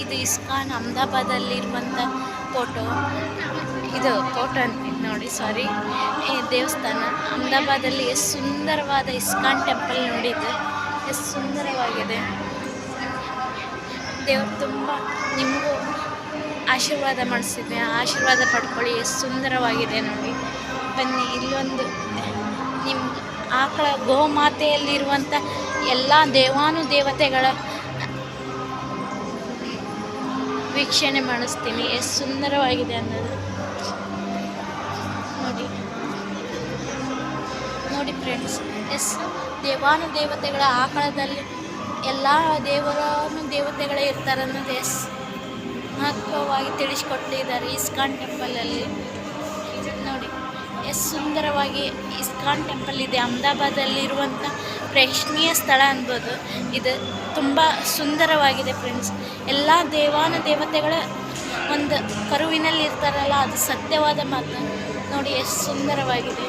ಇದು ISKCON ಅಹಮದಾಬಾದಲ್ಲಿರುವಂಥ photo. ಇದು photo ಅಂತೀನಿ ನೋಡಿ, ಸಾರಿ, ಈ ದೇವಸ್ಥಾನ ಅಹಮದಾಬಾದಲ್ಲಿ ಎಷ್ಟು ಸುಂದರವಾದ ಇಸ್ಕಾನ್ ಟೆಂಪಲ್ ನೋಡಿದ್ದು, ಎಷ್ಟು ಸುಂದರವಾಗಿದೆ. ದೇವರು ತುಂಬ ನಿಮಗೂ ಆಶೀರ್ವಾದ ಮಾಡಿಸಿದ್ವಿ, ಆಶೀರ್ವಾದ ಪಡ್ಕೊಳ್ಳಿ. ಎಷ್ಟು ಸುಂದರವಾಗಿದೆ ನೋಡಿ. ಬನ್ನಿ, ಇಲ್ಲೊಂದು ನಿಮ್ಮ ಆಕಳ ಗೋಮಾತೆಯಲ್ಲಿರುವಂಥ ಎಲ್ಲ ದೇವಾನುದೇವತೆಗಳ ವೀಕ್ಷಣೆ ಮಾಡಿಸ್ತೀನಿ. ಎಷ್ಟು ಸುಂದರವಾಗಿದೆ ಅನ್ನೋದು ನೋಡಿ. ನೋಡಿ ಫ್ರೆಂಡ್ಸ್, ಎಷ್ಟು ದೇವಾನುದೇವತೆಗಳ ಆಕಳದಲ್ಲಿ ಎಲ್ಲ ದೇವತೆಗಳೇ ಇರ್ತಾರೆ ಅನ್ನೋದು ಎಷ್ಟು ಮಹತ್ವವಾಗಿ ತಿಳಿಸ್ಕೊಟ್ಟಿದ್ದಾರೆ ಇಸ್ಕಾನ್ ಟೆಂಪಲಲ್ಲಿ. ನೋಡಿ ಎಷ್ಟು ಸುಂದರವಾಗಿ ಇಸ್ಕಾನ್ ಟೆಂಪಲ್ ಇದೆ. ಅಹಮದಾಬಾದಲ್ಲಿರುವಂಥ ಪ್ರೇಕ್ಷಣೀಯ ಸ್ಥಳ ಅನ್ಬೋದು. ಇದು ತುಂಬ ಸುಂದರವಾಗಿದೆ ಫ್ರೆಂಡ್ಸ್. ಎಲ್ಲ ದೇವಾನುದೇವತೆಗಳ ಒಂದು ಕರುವಿನಲ್ಲಿ ಇರ್ತಾರಲ್ಲ, ಅದು ಸತ್ಯವಾದ ಮಾತು. ನೋಡಿ ಎಷ್ಟು ಸುಂದರವಾಗಿದೆ.